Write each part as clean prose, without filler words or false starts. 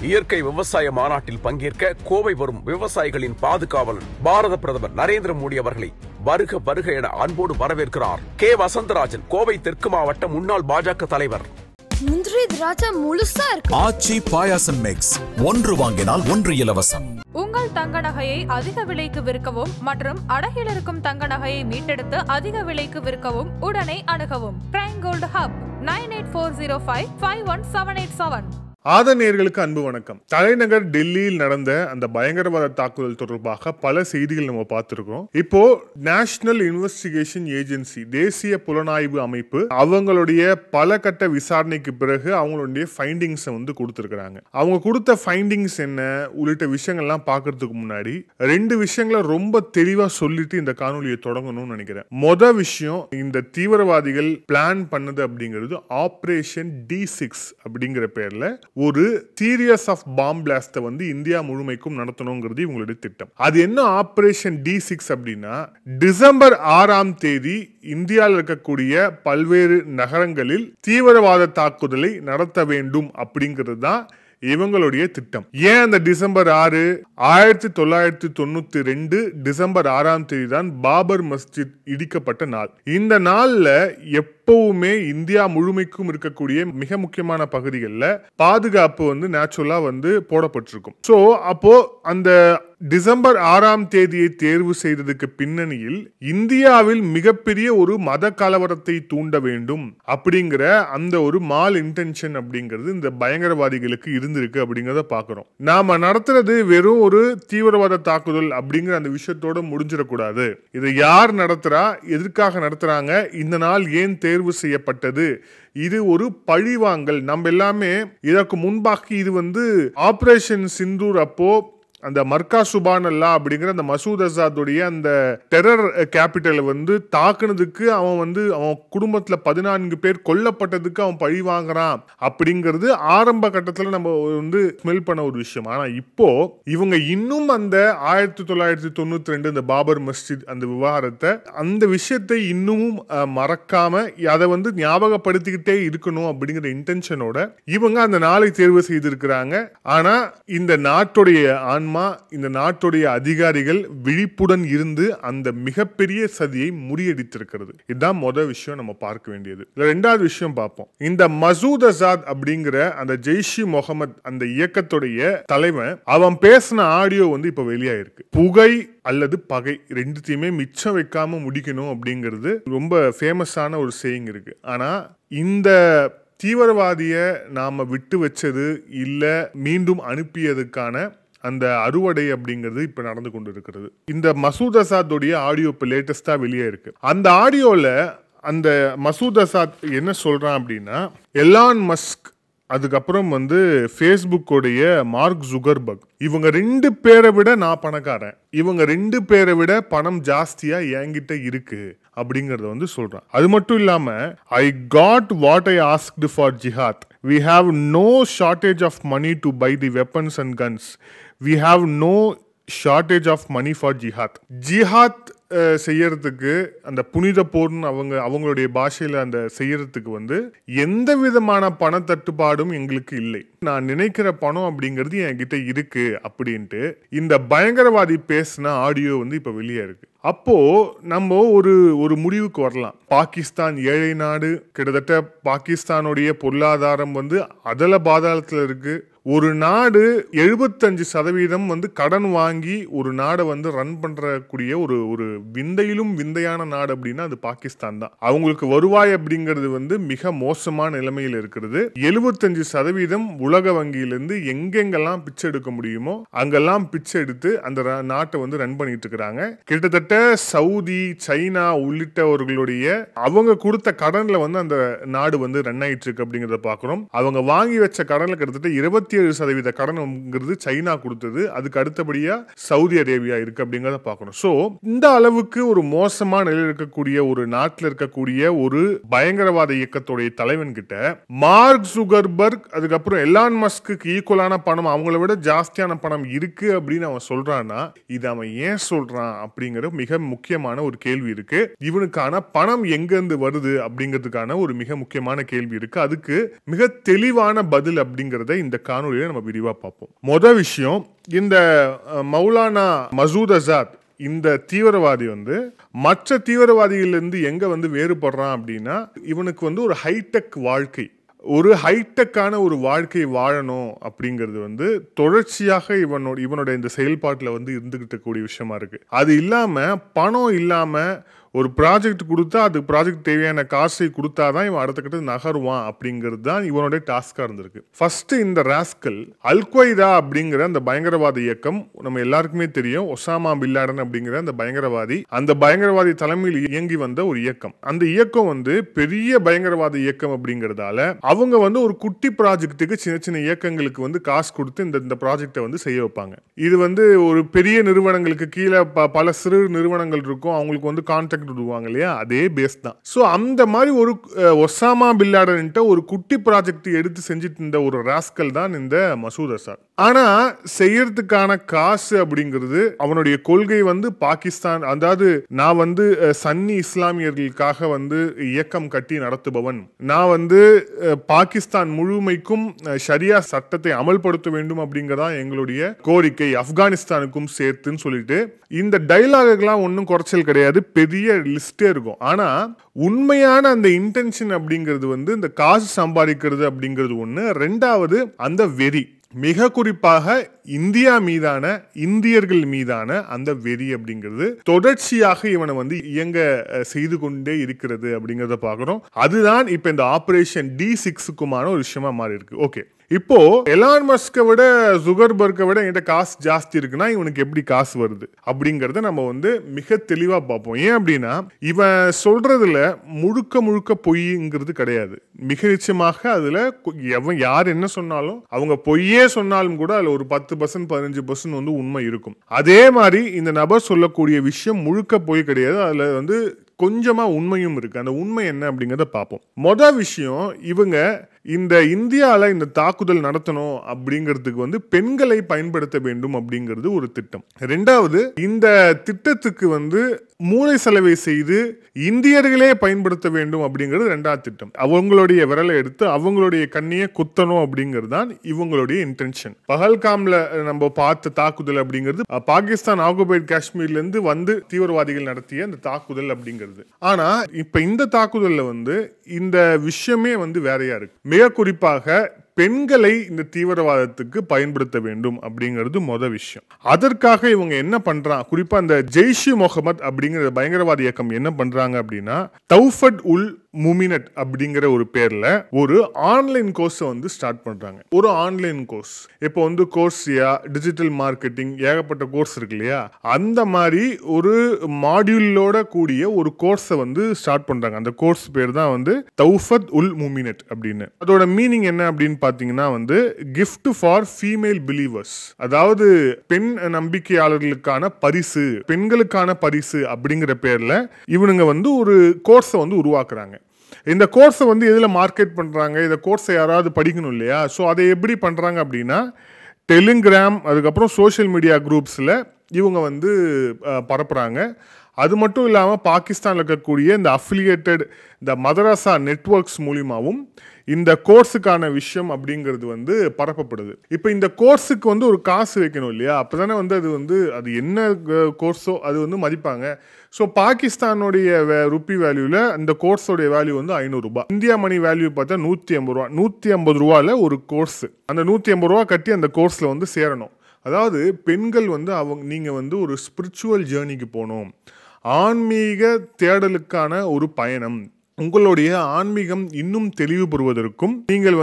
இயற்கை விவசாய மாநாட்டில் பங்கேற்க கோவை வரும் விவசாயிகளின் பாதுகாவலன் பாரத பிரதமர் நரேந்திர மோடி அவர்களை வருக வருக என அன்போடு வரவேற்கிறார் கே வசந்தராஜன், கோவை தெற்கு மாவட்ட முன்னாள் பாஜக தலைவர். முந்திரி திராட்சை முழுசா இருக்கு. ஆச்சி பாயாசம் மிக்ஸ், ஒன்று வாங்கினால் ஒன்று இலவசம். உங்கள் தங்க நகையை அதிக விலைக்கு விற்கவும் மற்றும் அடகில் இருக்கும் தங்க நகையை மீட்டெடுத்து அதிக விலைக்கு விற்கவும் உடனே அணுகவும் பிரைம் கோல்ட் ஹப் 9840551787. ஆதரநேயர்களுக்கு அன்பு வணக்கம். தலைநகர் டெல்லியில் நடந்த அந்த பயங்கரவாத தாக்குதல் தொடர்பாக பல செய்திகள் நம்ம பார்த்திருக்கோம். இப்போ நேஷனல் இன்வெஸ்டிகேஷன் ஏஜென்சி, தேசிய புலனாய்வு அமைப்பு, அவங்களுடைய பல கட்ட விசாரணைக்கு பிறகு அவங்களுடைய ஃபைண்டிங்ஸ் கொடுத்திருக்கிறாங்க. அவங்க கொடுத்த ஃபைண்டிங்ஸ் என்ன உள்ளிட்ட விஷயங்கள்லாம் பார்க்கறதுக்கு முன்னாடி ரெண்டு விஷயங்களை ரொம்ப தெளிவா சொல்லிட்டு இந்த காணொலியை தொடங்கணும்னு நினைக்கிறேன். மொதல் விஷயம், இந்த தீவிரவாதிகள் பிளான் பண்ணது அப்படிங்கிறது ஆபரேஷன் D6 அப்படிங்கிற பேர்ல ஒரு series of bomb blast India முழுமைக்கும் நடத்தணுங்கிறது இவங்களுடைய திட்டம். அது என்ன ஆபரேஷன் D6 அப்படின்னா, டிசம்பர் 6ஆம் தேதி இந்தியாவில் இருக்கக்கூடிய பல்வேறு நகரங்களில் தீவிரவாத தாக்குதலை நடத்த வேண்டும் அப்படிங்கிறது தான் இவங்களுடைய திட்டம். ஏன் அந்த டிசம்பர் 6? 1992 டிசம்பர் 6ஆம் தேதி தான் பாபர் மஸ்ஜித் இடிக்கப்பட்ட நாள். இந்த நாள்ல எப்பவுமே இந்தியா முழுமைக்கும் இருக்கக்கூடிய மிக முக்கியமான பகுதிகளில் பாதுகாப்பு நேச்சுரலா போடப்பட்டிருக்கும். சோ அப்போ அந்த டிசம்பர் 6ஆம் தேதியை தேர்வு செய்ததுக்கு பின்னணியில் இந்தியாவில் மிகப்பெரிய ஒரு மத கலவரத்தை தூண்ட வேண்டும் அப்படிங்கிற அந்த ஒரு மால் இன்டென்ஷன் அப்படிங்கிறது இந்த பயங்கரவாதிகளுக்கு இருந்திருக்கு அப்படிங்கிறத பாக்குறோம். நாம நடத்துறது வெறும் ஒரு தீவிரவாத தாக்குதல் அப்படிங்கிற அந்த விஷயத்தோட முடிஞ்சிடக்கூடாது. இதை யார் நடத்துறா, எதற்காக நடத்துறாங்க, இந்த நாள் ஏன் தேர்வு செய்யப்பட்டது, இது ஒரு பழிவாங்கல். நம்ம எல்லாமே இதற்கு முன்பாக இது ஆபரேஷன் சிந்தூர் அப்போ அந்த மர்கா சுபானல்லா அப்படிங்கிற அந்த மசூத் அசாதுடைய அந்த டெரர் கேபிட்டலை தாக்குனதுக்கு அவன் குடும்பத்துல 14 பேர் கொல்லப்பட்டதுக்கு அவன் பழி வாங்குறான் அப்படிங்கிறது ஆரம்ப கட்டத்துல நம்ம ஸ்மெல் பண்ண ஒரு விஷயம். ஆனா இப்போ இவங்க இன்னும் அந்த 1992 இந்த பாபர் மஸ்ஜித் அந்த விவகாரத்தை, அந்த விஷயத்தை இன்னமும் மறக்காம அதை ஞாபகப்படுத்திக்கிட்டே இருக்கணும் அப்படிங்கிற இன்டென்ஷனோட இவங்க அந்த நாளை தேர்வு செய்திருக்கிறாங்க. ஆனா இந்த நாட்டுடைய இந்த நாட்டுடைய அதிகாரிகள் விழிப்புடன் இருந்து அந்த மிகப்பெரிய சதியை முறியடித்திருக்கிறது. இதுதான் முதல் விஷயம் நம்ம பார்க்க வேண்டியது. ரெண்டாவது விஷயம் பார்ப்போம். இந்த மசூத் அசாத் அப்படிங்கிற அந்த ஜெய்ஷி முகமது அந்த இயக்கத்துடைய தலைவன், அவன் பேசின ஆடியோ இப்ப வெளியாயிருக்கு. புகை அல்லது பகை ரெண்டுத்தையுமே மிச்சம் வைக்காம முடிக்கணும் அப்படிங்கிறது ரொம்ப ஃபேமஸான ஒரு சேயிங் இருக்கு. ஆனா இந்த தீவிரவாதிய நாம விட்டு வச்சது இல்ல மீண்டும் அனுப்பியதுக்கான அந்த அறுவடை அப்படிங்கிறது இப்ப நடந்து கொண்டு இருக்கிறது. இந்த மசூத் அசாத்துடைய ஆடியோ இப்ப லேட்டஸ்டா வெளியே இருக்கு. அந்த ஆடியோல அந்த மசூத் அசாத் என்ன சொல்றான் அப்படின்னா, எலான் மஸ்க், அதுக்கப்புறம் ஃபேஸ்புக்கோடைய மார்க் ஜுகர்பர்க், இவங்க 2 பேரை விட நான் பணக்காரன், இவங்க 2 பேரை விட பணம் ஜாஸ்தியா என்கிட்ட இருக்கு அப்படிங்கறத சொல்றான். அது மட்டும் இல்லாம, I got what I asked for jihad, we have no shortage of money to buy the weapons and guns, we have no shortage of money for jihad. ஜிஹாத் செய்யறதுக்கு, அந்த புனித போர்னு அவங்களுடைய பாஷையில அந்த செய்யறதுக்கு எந்த விதமான பண தட்டுப்பாடும் எங்களுக்கு இல்லை, நான் நினைக்கிற பணம் அப்படிங்கிறது என்கிட்ட இருக்கு அப்படின்ட்டு இந்த பயங்கரவாதி பேசின ஆடியோ இப்ப வெளியே இருக்கு. அப்போ நம்ம ஒரு முடிவுக்கு வரலாம். பாகிஸ்தான் ஏழை நாடு, கிட்டத்தட்ட பாகிஸ்தானுடைய பொருளாதாரம் அதல பாதாளத்துல இருக்கு. ஒரு நாடு 75% கடன் வாங்கி ஒரு நாடை ரன் பண்றக்கூடிய ஒரு விந்தையிலும் விந்தையான நாடு அப்படின்னா அது பாகிஸ்தான் தான். அவங்களுக்கு வருவாய் அப்படிங்கிறது மிக மோசமான நிலைமையில் இருக்கிறது. 75% உலக வங்கியிலிருந்து எங்கெங்கெல்லாம் பிச்சை எடுக்க முடியுமோ அங்கெல்லாம் பிச்சை எடுத்து அந்த நாட்டை ரன் பண்ணிட்டு இருக்கிறாங்க. கிட்டத்தட்ட சவுதி, சைனா உள்ளிட்டவர்களுடைய அவங்க கொடுத்த கடன்ல அந்த நாடு ரன் ஆயிட்டு இருக்கு அப்படிங்கறத பாக்குறோம். அவங்க வாங்கி வச்ச கடன்ல கிட்டத்தட்ட 27% கடன்ங்கிறது சைனா கொடுத்தது. அதுக்கு அடுத்தபடியா சவுதி அரேபியா இருக்கு அப்படிங்கறத பாக்கணும். சோ இந்த அளவுக்கு ஒரு மோசமான நிலையில் இருக்கக்கூடிய ஒரு நாட்டில் இருக்கக்கூடிய ஒரு பயங்கரவாத இயக்கத்துடைய தலைவன் கிட்ட மார்க் ஜுகர்பர்க், அதுக்கப்புறம் எலான் மஸ்க்கு ஈக்குவலான பணம், அவங்கள விட ஜாஸ்தியான பணம் இருக்கு அப்படின்னு அவன் சொல்றான்னா இது அவன் ஏன் சொல்றான் அப்படிங்கிற மிக முக்கியமான ஒரு கேள்வி இருக்கு. இவனுக்கான பணம் எங்க இருந்து வருது அப்படிங்கிறதுக்கான ஒரு மிக முக்கியமான கேள்வி இருக்கு. அதுக்கு மிக தெளிவான பதில் அப்படிங்கறத இந்த காணொலியில நம்ம விரிவா பார்ப்போம். முதல் விஷயம், இந்த மௌலானா மசூத் அசாத் இந்த தீவிரவாதி மற்ற தீவிரவாதிகளிலிருந்து எங்க வேறுபடுறான் அப்படின்னா, இவனுக்கு ஒரு ஹைடெக் வாழ்க்கை, ஒரு ஹைடெக்கான ஒரு வாழ்க்கை வாழணும் அப்படிங்கிறது தொடர்ச்சியாக இவனோட இந்த செயல்பாட்டில் இருந்துகிட்டு கூடிய விஷயமா இருக்கு. அது இல்லாம பணம் இல்லாம ஒரு ப்ராஜெக்ட் கொடுத்தா அது ப்ராஜெக்ட் தேவையான காசை கொடுத்தாதான் இவன் அடுத்த கட்டத்துக்கு நகருவான் அப்படிங்கிறது தான் இவனுடைய டாஸ்கா இருந்திருக்கு. ஃபர்ஸ்ட் இந்த ராஸ்கல் அல்-கொய்தா அப்படிங்கிற அந்த பயங்கரவாத இயக்கம் நம்ம எல்லாருக்குமே தெரியும். ஒசாமா பின் லாடன் அப்படிங்கிற அந்த பயங்கரவாதி தலைமையில் இயங்கி வந்த ஒரு இயக்கம். அந்த இயக்கம் பெரிய பயங்கரவாத இயக்கம் அப்படிங்கறதால அவங்க ஒரு குட்டி ப்ராஜெக்ட்டுக்கு சின்ன சின்ன இயக்கங்களுக்கு காசு கொடுத்து இந்த ப்ராஜெக்டை செய்ய வைப்பாங்க. இது ஒரு பெரிய நிறுவனங்களுக்கு கீழே பல சிறு நிறுவனங்கள் இருக்கும், அவங்களுக்கு கான்ட்ராக்ட் விடுவாங்க இல்லையா, அதே பேஸ் தான். சோ அந்த மாதிரி ஒரு ஒசாமா பின் லாடன் ஒரு குட்டி ப்ராஜெக்ட் எடுத்து செஞ்சுட்டு இருந்த ஒரு ராஸ்கல் தான் இந்த மசூத் அசாத். ஆனா செய்யறதுக்கான காசு அப்படிங்கிறது அவனுடைய கொள்கை பாகிஸ்தான், அதாவது நான் சன்னி இஸ்லாமியர்களுக்காக இயக்கம் கட்டி நடத்துபவன், நான் பாகிஸ்தான் முழுமைக்கும் ஷரியா சட்டத்தை அமல்படுத்த வேண்டும் அப்படிங்கறதா எங்களுடைய கோரிக்கை, ஆப்கானிஸ்தானுக்கும் சேர்த்துன்னு சொல்லிட்டு இந்த டைலாகுலாம் ஒன்னும் குறைச்சல் கிடையாது, பெரிய லிஸ்டே இருக்கும். ஆனா உண்மையான அந்த இன்டென்ஷன் அப்படிங்கிறது இந்த காசு சம்பாதிக்கிறது அப்படிங்கிறது ஒண்ணு. ரெண்டாவது அந்த வெறி, மிக குறிப்பாக இந்தியா மீதான, இந்தியர்கள் மீதான அந்த வெறி அப்படிங்கிறது தொடர்ச்சியாக இவனை இயங்க செய்து கொண்டே இருக்கிறது அப்படிங்கறத பாக்குறோம். அதுதான் இப்ப இந்த ஆபரேஷன் D6க்குமான ஒரு விஷயமா மாறி இருக்கு. ஓகே, இப்போ எலான் மஸ்கை விட ஜுகர்பர்கை விட என்கிட்ட காசு ஜாஸ்தி இருக்குன்னா இவனுக்கு எப்படி காசு வருது அப்படிங்கறத நம்ம மிக தெளிவா பார்ப்போம். ஏன் அப்படின்னா இவன் சொல்றதுல முழுக்க பொய்ங்கிறது கிடையாது. மிக நிச்சயமாக அதுல எவன் யார் என்ன சொன்னாலும், அவங்க பொய்யே சொன்னாலும் கூட அதுல ஒரு 10% 15% உண்மை இருக்கும். அதே மாதிரி இந்த நபர் சொல்லக்கூடிய விஷயம் முழுக்க பொய் கிடையாது, அதுல கொஞ்சமா உண்மையும் இருக்கு. அந்த உண்மை என்ன அப்படிங்கறத பார்ப்போம். மொதல் விஷயம், இவங்க இந்த இந்தியால இந்த தாக்குதல் நடத்தணும் அப்படிங்கிறதுக்கு பெண்களை பயன்படுத்த வேண்டும் அப்படிங்கிறது ஒரு திட்டம். ரெண்டாவது, இந்த திட்டத்துக்கு மூளை செலவை செய்து இந்தியர்களே பயன்படுத்த வேண்டும் அப்படிங்கிறது ரெண்டாவது திட்டம். அவங்களுடைய விரலை எடுத்து அவங்களுடைய கண்ணியை குத்தணும் அப்படிங்கிறது தான் இவங்களுடைய இன்டென்ஷன். பஹல்காம்ல நம்ம பார்த்த தாக்குதல் அப்படிங்கிறது பாகிஸ்தான் ஆக்குபைட் காஷ்மீர்ல இருந்து தீவிரவாதிகள் நடத்திய அந்த தாக்குதல் அப்படிங்கிறது. ஆனா இப்ப இந்த தாக்குதல்ல இந்த விஷயமே வேறையா இருக்கு. மிக குறிப்பாக பெண்களை இந்த தீவிரவாதத்துக்கு பயன்படுத்த வேண்டும் அப்படிங்கிறது முதல் விஷயம். அதற்காக இவங்க என்ன பண்றாங்க, குறிப்பா இந்த ஜெய்ஷ் முகமது அப்படிங்கிற பயங்கரவாத இயக்கம் என்ன பண்றாங்க அப்படின்னா, தௌஃபட் உல் முமினட் அப்படிங்கிற ஒரு பேர்ல ஒரு ஆன்லைன் கோர்ஸ் ஸ்டார்ட் பண்றாங்க. ஒரு ஆன்லைன் கோர்ஸ், இப்போ கோர்ஸியா, டிஜிட்டல் மார்க்கெட்டிங், ஏகப்பட்ட கோர்ஸ் இருக்கு இல்லையா, அந்த மாதிரி ஒரு மாடியூலோட கூடிய ஒரு கோர்ஸை ஸ்டார்ட் பண்றாங்க. அந்த கோர்ஸ் பேர் தான் தௌஃபத் உல் முமினட் அப்படின்னு. அதோட மீனிங் என்ன அப்படின்னு பாத்தீங்கன்னா கிஃப்ட் ஃபார் ஃபீமேல் பிலீவர்ஸ், அதாவது பெண் நம்பிக்கையாளர்களுக்கான பரிசு, பெண்களுக்கான பரிசு அப்படிங்கிற பேர்ல இவனுங்க ஒரு கோர்ஸை உருவாக்குறாங்க. இந்த கோர்ஸை எதுல மார்க்கெட் பண்றாங்க, இந்த கோர்ஸை யாராவது படிக்கணும் இல்லையா, ஸோ அதை எப்படி பண்றாங்க அப்படின்னா டெலிகிராம், அதுக்கப்புறம் சோஷியல் மீடியா குரூப்ஸ்ல இவங்க பரப்புறாங்க. அது மட்டும் இல்லாமல் பாகிஸ்தானில் இருக்கக்கூடிய இந்த அஃபிலியேட்டட் இந்த மதரசா நெட்வொர்க்ஸ் மூலியமாகவும் இந்த கோர்ஸுக்கான விஷயம் அப்படிங்கிறது பரப்பப்படுது. இப்போ இந்த கோர்ஸுக்கு ஒரு காசு வைக்கணும் இல்லையா, அப்போதானே அது என்ன கோர்ஸோ அது மதிப்பாங்க. ஸோ பாகிஸ்தானுடைய ருப்பி வேல்யூவில் இந்த கோர்ஸோடைய வேல்யூ 500 ரூபாய். இந்தியா மணி வேல்யூ பார்த்தா 150 ரூபா. 150 ரூபாயில் ஒரு கோர்ஸ், அந்த 150 ரூபா கட்டி அந்த கோர்ஸில் சேரணும். அதாவது பெண்கள் அவங்க நீங்கள் ஒரு ஸ்பிரிச்சுவல் ஜேர்னிக்கு போகணும், ஆன்மீக தேடலுக்கான ஒரு பயணம், உங்களுடைய ஆன்மீகம் இன்னும் தெளிவு பெறுவதற்கும் நீங்கள்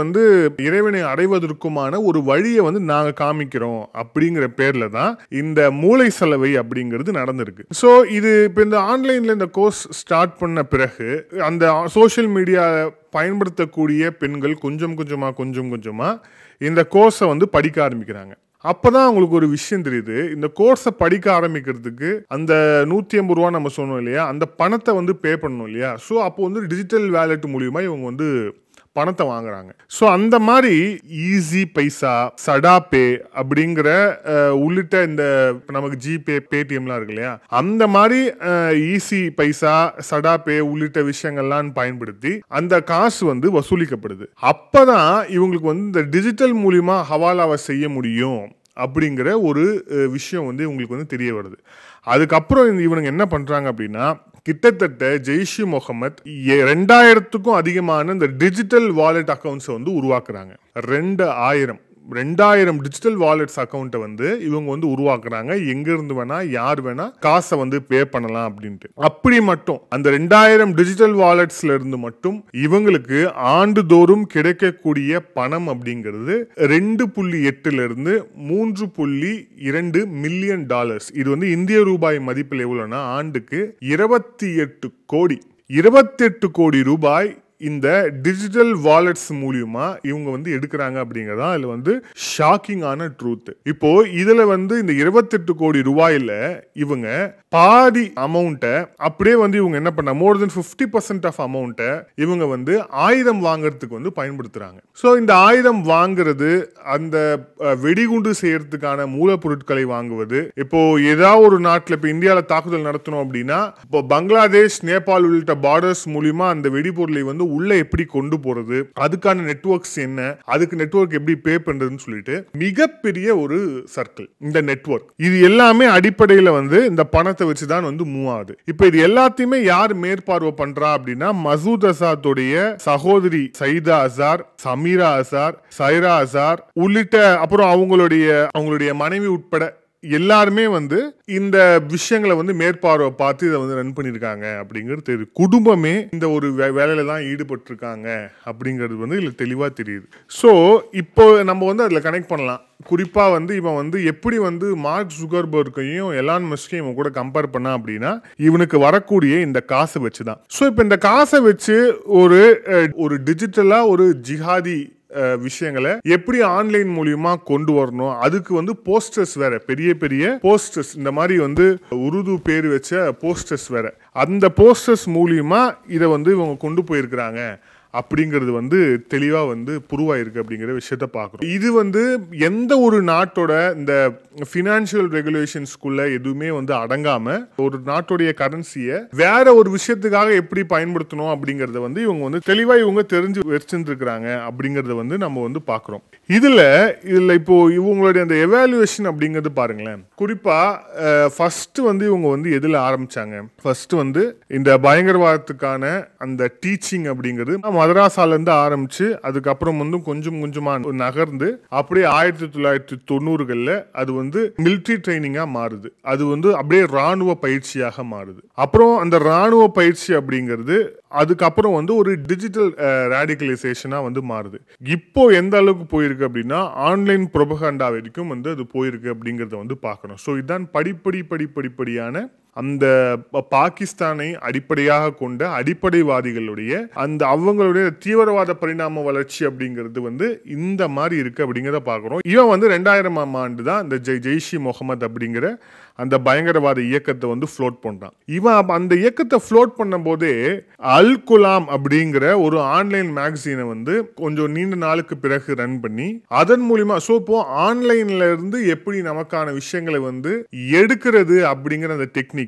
இறைவனை அடைவதற்குமான ஒரு வழியை நாங்க காமிக்கிறோம் அப்படிங்கிற பேர்ல தான் இந்த மூளை செலவை அப்படிங்கிறது நடந்திருக்கு. ஸோ இது இப்போ இந்த ஆன்லைன்ல இந்த கோர்ஸ் ஸ்டார்ட் பண்ண பிறகு அந்த சோஷியல் மீடியா பயன்படுத்தக்கூடிய பெண்கள் கொஞ்சம் கொஞ்சமா இந்த கோர்ஸை படிக்க ஆரம்பிக்கிறாங்க. அப்பதான் உங்களுக்கு ஒரு விஷயம் தெரியுது, இந்த கோர்ஸை படிக்க ஆரம்பிக்கிறதுக்கு அந்த 150 ரூபா நம்ம சொன்னோம் இல்லையா, அந்த பணத்தை பே பண்ணணும் இல்லையா. ஸோ அப்போ டிஜிட்டல் வேலெட் மூலியமா இவங்க பணத்தை வாங்குறாங்க. ஸோ அந்த மாதிரி ஈஸி பைசா, சடாபே அப்படிங்கிற உள்ளிட்ட இந்த நமக்கு ஜிபே, பேடிஎம்லாம் இருக்கு இல்லையா, அந்த மாதிரி ஈஸி பைசா, சடாபே உள்ளிட்ட விஷயங்கள்லாம் பயன்படுத்தி அந்த காசு வந்து வசூலிக்கப்படுது. அப்பதான் இவங்களுக்கு வந்து இந்த டிஜிட்டல் மூலியமா ஹவாலாவை செய்ய முடியும் அப்படிங்கிற ஒரு விஷயம் வந்து இவங்களுக்கு வந்து தெரிய வருது. அதுக்கப்புறம் இவனுங்க என்ன பண்றாங்க அப்படின்னா, கிட்டத்தட்ட ஜெய்ஷ் இ முகமது 2000க்கும் அதிகமான இந்த டிஜிட்டல் வாலெட் அக்கௌண்ட்ஸை வந்து உருவாக்குறாங்க. 2000 டிஜிட்டல் வாலெட்ஸ் அக்கௌண்ட்டை வந்து இவங்க வந்து உருவாக்குறாங்க. எங்க இருந்து வேணா யார் வேணா காசை வந்து பே பண்ணலாம் அப்படின்ட்டு. அப்படி மட்டும் அந்த 2000 டிஜிட்டல் வாலெட்ஸ்ல இருந்து மட்டும் இவங்களுக்கு ஆண்டுதோறும் கிடைக்கக்கூடிய பணம் அப்படிங்கிறது $2.8 இருந்து $3.2 மில்லியன். இது வந்து இந்திய ரூபாய் மதிப்பில் எவ்வளவுனா ஆண்டுக்கு 28 கோடி ரூபாய் இந்த டிஜிட்டல் வாலெட்ஸ் மூலியமா இவங்க வந்து எடுக்கிறாங்க அப்படிங்கறதா அதுல வந்து ஷாக்கிங்கான ட்ரூத். இப்போ இதுல வந்து இந்த 28 கோடி ரூபாயில இவங்க பாதி அமௌண்ட்டை அப்படியே வந்து இவங்க என்ன பண்ண மோர் தென் 50% ஆஃப் அமௌண்ட்டை இவங்க வந்து ஆயுதம் வாங்குறதுக்கு வந்து பயன்படுத்துறாங்க. ஸோ இந்த ஆயுதம் வாங்குறது, அந்த வெடிகுண்டு செய்யறதுக்கான மூலப்பொருட்களை வாங்குவது, இப்போ ஏதாவது ஒரு நாட்டில் இப்போ இந்தியாவில் தாக்குதல் நடத்தணும் அப்படின்னா இப்போ பங்களாதேஷ், நேபாள் உள்ளிட்ட பார்டர்ஸ் மூலியமா அந்த வெடிபொருளை வந்து உள்ள எப்படி கொண்டு போறது, அதுக்கான நெட்வொர்க்ஸ் என்ன, அதுக்கு நெட்வொர்க் எப்படி பே பண்றதுன்னு சொல்லிட்டு மிகப்பெரிய ஒரு சர்க்கிள் இந்த நெட்வொர்க். இது எல்லாமே அடிப்படையில் வந்து இந்த பணத்தை வச்சுதான் வந்து மூவ் ஆகுது. இப்ப இது எல்லாத்தையுமே யார் மேற்பார்வை பண்றா அப்படின்னா, மசூத் அசாத்துடைய சகோதரி சைதா அசார், சமீரா அசார், சைரா அசார் உள்ளிட்ட அப்புறம் அவங்களுடைய மனைவி உட்பட எல்லாருமே வந்து இந்த விஷயங்களை வந்து மேற்பார்வை பார்த்து இதை வந்து ரன் பண்ணிருக்காங்க அப்படிங்கிறது தெரியுது. குடும்பமே இந்த ஒரு வேலையில தான் ஈடுபட்டு இருக்காங்க அப்படிங்கிறது வந்து இதுல தெளிவா தெரியுது. ஸோ இப்போ நம்ம வந்து அதுல கனெக்ட் பண்ணலாம். குறிப்பா வந்து இவன் வந்து எப்படி வந்து மார்க் ஜுகர்பர்க்கையும் எலான் மஸ்கையும் இவன் கூட கம்பேர் பண்ணா அப்படின்னா, இவனுக்கு வரக்கூடிய இந்த காசை வச்சுதான். ஸோ இப்போ இந்த காசை வச்சு ஒரு டிஜிட்டலா ஒரு ஜிஹாதி விஷயங்களை எப்படி ஆன்லைன் மூலியமா கொண்டு வரணும், அதுக்கு வந்து போஸ்டர்ஸ் வேற, பெரிய போஸ்டர்ஸ், இந்த மாதிரி வந்து உருது பேர் வச்ச போஸ்டர்ஸ் வேற, அந்த போஸ்டர்ஸ் மூலியமா இதை வந்து இவங்க கொண்டு போயிருக்கிறாங்க அப்படிங்கிறது வந்து தெளிவா வந்து புருவாயிருக்கு அப்படிங்கிற விஷயத்த பார்க்குறோம். இது வந்து எந்த ஒரு நாட்டோட இந்த ஃபினான்ஷியல் ரெகுலேஷன்ஸ்குள்ள எதுவுமே வந்து அடங்காம ஒரு நாட்டுடைய கரன்சியை வேற ஒரு விஷயத்துக்காக எப்படி பயன்படுத்தணும் அப்படிங்கறத வந்து இவங்க வந்து தெளிவா இவங்க தெரிஞ்சு வச்சிருக்காங்க அப்படிங்கறத வந்து நம்ம வந்து பார்க்குறோம். இதுல இப்போ இவங்களுடைய அந்த எவாலுவேஷன் அப்படிங்கிறது பாருங்களேன். குறிப்பா ஃபர்ஸ்ட் வந்து இவங்க வந்து எதுல ஆரம்பிச்சாங்க, ஃபர்ஸ்ட் வந்து இந்த பயங்கரவாதத்துக்கான அந்த டீச்சிங் அப்படிங்கிறது மதராசால இருந்து ஆரம்பிச்சு அதுக்கப்புறம் வந்து கொஞ்சம் கொஞ்சமா நகர்ந்து அப்படியே 1990களில் அது வந்து மிலிட்டரி ட்ரைனிங்கா மாறுது. அது வந்து அப்படியே ராணுவ பயிற்சியாக மாறுது. அப்புறம் அந்த ராணுவ பயிற்சி அப்படிங்கிறது அதுக்கப்புறம் வந்து ஒரு டிஜிட்டல் ரேடிகலைசேஷனா வந்து மாறுது. இப்போ எந்த அளவுக்கு போயிருக்கு அப்படின்னா ஆன்லைன் ப்ரொபகண்டா வரைக்கும் வந்து அது போயிருக்கு அப்படிங்கறத வந்து பார்க்கணும். ஸோ இதுதான் படிப்படியான அந்த பாகிஸ்தானை அடிப்படையாக கொண்ட அடிப்படைவாதிகளுடைய அந்த அவங்களுடைய தீவிரவாத பரிணாம வளர்ச்சி அப்படிங்கிறது வந்து இந்த மாதிரி இருக்கு அப்படிங்கிறத பார்க்குறோம். இவன் வந்து 2000ஆம் ஆண்டு தான் இந்த ஜெய்ஷ் இ முகமது அப்படிங்கிற அந்த பயங்கரவாத இயக்கத்தை வந்து ஃப்ளோட் பண்றான். இவன் அந்த இயக்கத்தை ஃப்ளோட் பண்ணும் போதே அல் குலாம் அப்படிங்கிற ஒரு ஆன்லைன் மேகசீனை வந்து கொஞ்சம் நீண்ட நாளுக்கு பிறகு ரன் பண்ணி அதன் மூலியமா இப்போ ஆன்லைன்ல இருந்து எப்படி நமக்கான விஷயங்களை வந்து எடுக்கிறது அப்படிங்கிற அந்த டெக்னிக்கை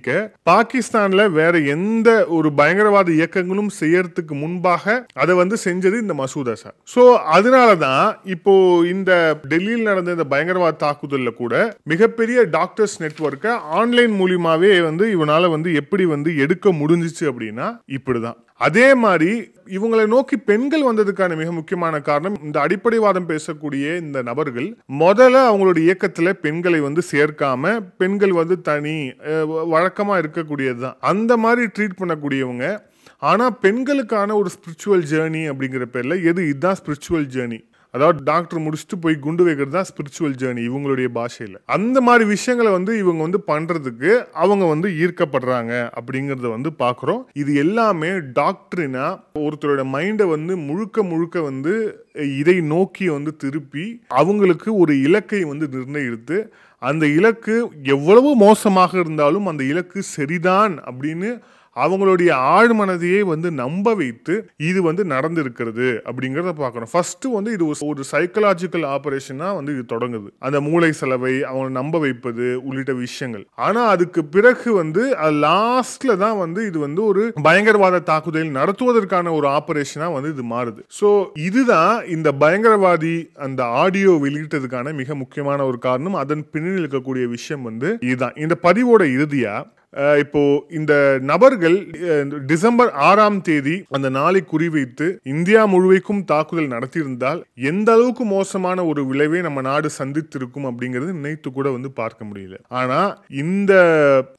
பாகிஸ்தான்ல வேற எந்த ஒரு பயங்கரவாத இயக்கங்களும் செய்யறதுக்கு முன்பாக அதை வந்து செஞ்சது இந்த மசூத் அசார். ஸோ அதனாலதான் இப்போ இந்த டெல்லியில் நடந்த இந்த பயங்கரவாத தாக்குதல்ல கூட மிகப்பெரிய டாக்டர்ஸ் நெட்வொர்க் ஆன்லைன் மூலியமாவே வந்து இவனால வந்து எப்படி வந்து எடுக்க முடிஞ்சிச்சு அப்படின்னா இப்படிதான். அதே மாதிரி இவங்களை நோக்கி பெண்கள் வந்ததுக்கான மிக முக்கியமான காரணம், இந்த அடிப்படைவாதம் பேசக்கூடிய இந்த நபர்கள் முதல்ல அவங்களுடைய இயக்கத்துல பெண்களை வந்து சேர்க்காம பெண்கள் வந்து தனி வழக்கமா இருக்கக்கூடியதுதான் அந்த மாதிரி ட்ரீட் பண்ணக்கூடியவங்க. ஆனா பெண்களுக்கான ஒரு ஸ்பிரிச்சுவல் ஜேர்னி அப்படிங்கிற பேர்ல இதுதான் ஸ்பிரிச்சுவல் ஜேர்னி, அதாவது டாக்டர் முடிச்சுட்டு போய் குண்டு வைக்கிறது தான் ஸ்பிரிச்சுவல் ஜேர்னி இவங்களுடைய பாஷையில். அந்த மாதிரி விஷயங்களை வந்து இவங்க வந்து பண்றதுக்கு அவங்க வந்து ஈர்க்கப்படுறாங்க அப்படிங்கறத வந்து பாக்குறோம். இது எல்லாமே டாக்டரினா ஒருத்தரோட மைண்டை வந்து முழுக்க வந்து இதை நோக்கி வந்து திருப்பி அவங்களுக்கு ஒரு இலக்கை வந்து நிர்ணயித்து அந்த இலக்கு எவ்வளவு மோசமாக இருந்தாலும் அந்த இலக்கு சரிதான் அப்படின்னு அவங்களுடைய ஆழ்மனதையே வந்து நம்ப வைத்து இது வந்து நடந்திருக்கிறது அப்படிங்கறத பார்க்கணும். ஃபர்ஸ்ட் வந்து இது ஒரு சைக்கலாஜிக்கல் ஆபரேஷனா வந்து இது தொடங்குது. அந்த மூளை செலவை அவங்க நம்ப வைப்பது உள்ளிட்ட விஷயங்கள். ஆனா அதுக்கு பிறகு வந்து லாஸ்ட்ல தான் வந்து இது வந்து ஒரு பயங்கரவாத தாக்குதல் நடத்துவதற்கான ஒரு ஆபரேஷனா வந்து இது மாறுது. சோ இதுதான் இந்த பயங்கரவாதி அந்த ஆடியோ வெளியிட்டதுக்கான மிக முக்கியமான ஒரு காரணம். அதன் பின்னணியில் இருக்கக்கூடிய விஷயம் வந்து இதுதான். இந்த பதிவோட இறுதியா இப்போ இந்த நபர்கள் டிசம்பர் 6ஆம் தேதி அந்த நாளை குறிவைத்து இந்தியா முழுமைக்கும் தாக்குதல் நடத்தியிருந்தால் எந்த அளவுக்கு மோசமான ஒரு விளைவை நம்ம நாடு சந்தித்திருக்கும் அப்படிங்கிறது நினைத்து கூட வந்து பார்க்க முடியல. ஆனா இந்த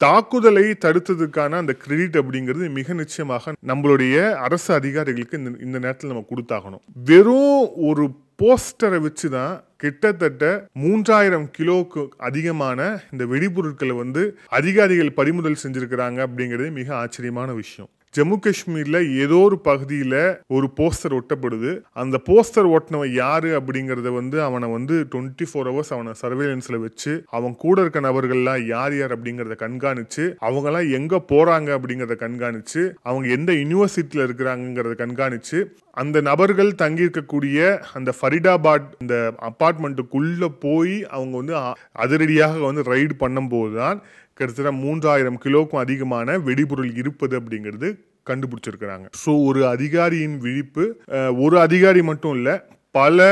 தாக்குதலை தடுத்ததுக்கான அந்த கிரெடிட் அப்படிங்கிறது மிக நிச்சயமாக நம்மளுடைய அரசு அதிகாரிகளுக்கு இந்த நேரத்தில் நம்ம கொடுத்தாகணும். வெறும் ஒரு போஸ்டரை வச்சுதான் கிட்டத்தட்ட 3000 கிலோக்கு அதிகமான இந்த வெடிபொருட்களை வந்து அதிகாரிகள் பறிமுதல் செஞ்சிருக்கிறாங்க அப்படிங்கிறது மிக ஆச்சரியமான விஷயம். ஜம்மு காஷ்மீர்ல ஏதோ ஒரு பகுதியில ஒரு போஸ்டர் ஒட்டப்படுது. அந்த போஸ்டர் ஒட்டினவன் யாரு அப்படிங்கறத வந்து அவனை வந்து 24 hours அவனை சர்வேலன்ஸ்ல வச்சு அவன் கூட இருக்க நபர்கள்லாம் யார் யார் அப்படிங்கறத கண்காணிச்சு அவங்க எல்லாம் எங்க போறாங்க அப்படிங்கறத கண்காணிச்சு அவங்க எந்த யூனிவர்சிட்டியில இருக்கிறாங்கிறத கண்காணிச்சு அந்த நபர்கள் தங்கி இருக்கக்கூடிய அந்த ஃபரிதாபாத் இந்த அபார்ட்மெண்ட்டுக்குள்ள போய் அவங்க வந்து அதிரடியாக வந்து ரைடு பண்ணும் போதுதான் கிட்டத்தட்ட 3000 கிலோக்கும் அதிகமான வெடிபொருள் இருப்பது அப்படிங்கிறது கண்டுபிடிச்சிருக்கிறாங்க. ஸோ ஒரு அதிகாரியின் விழிப்பு ஒரு அதிகாரி மட்டும் இல்லை, பல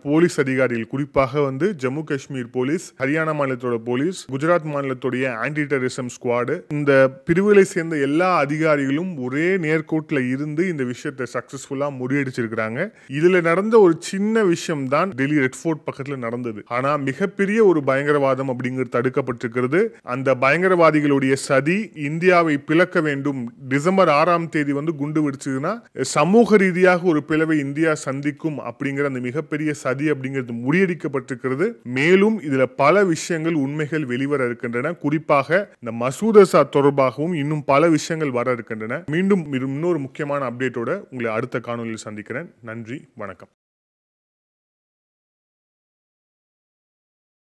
போலீஸ் அதிகாரிகள், குறிப்பாக வந்து ஜம்மு காஷ்மீர் போலீஸ், ஹரியானா மாநிலத்தோட போலீஸ், குஜராத் மாநிலத்துடைய ஆன்டி டெரரிசம் ஸ்குவாடு, இந்த பிரிவுகளை சேர்ந்த எல்லா அதிகாரிகளும் ஒரே நேர்கோட்டில் இருந்து இந்த விஷயத்தை சக்சஸ்ஃபுல்லா முறியடிச்சிருக்கிறாங்க. இதுல நடந்த ஒரு சின்ன விஷயம் தான் டெல்லி ரெட் ஃபோர்ட் பக்கத்துல நடந்தது. ஆனா மிகப்பெரிய ஒரு பயங்கரவாதம் அப்படிங்கிறது தடுக்கப்பட்டிருக்கிறது. அந்த பயங்கரவாதிகளுடைய சதி இந்தியாவை பிளக்க வேண்டும். டிசம்பர் 6ஆம் தேதி வந்து குண்டு வெடிச்சதுன்னா சமூக ரீதியாக ஒரு பிளவை இந்தியா சந்திக்கும் அப்படிங்கிற அந்த மிகப்பெரிய சதி அப்படிங்கிறது முறியடிக்கப்பட்டிருக்கிறது. மேலும் இதுல பல விஷயங்கள் உண்மைகள் வெளிவர இருக்கின்றன. குறிப்பாக இந்த மசூத் அசார் தொடர்பாகவும் இன்னும் பல விஷயங்கள் வர இருக்கின்றன. மீண்டும் இன்னொரு முக்கியமான அப்டேட்டோட உங்களை அடுத்த காணொலியில் சந்திக்கிறேன். நன்றி, வணக்கம்.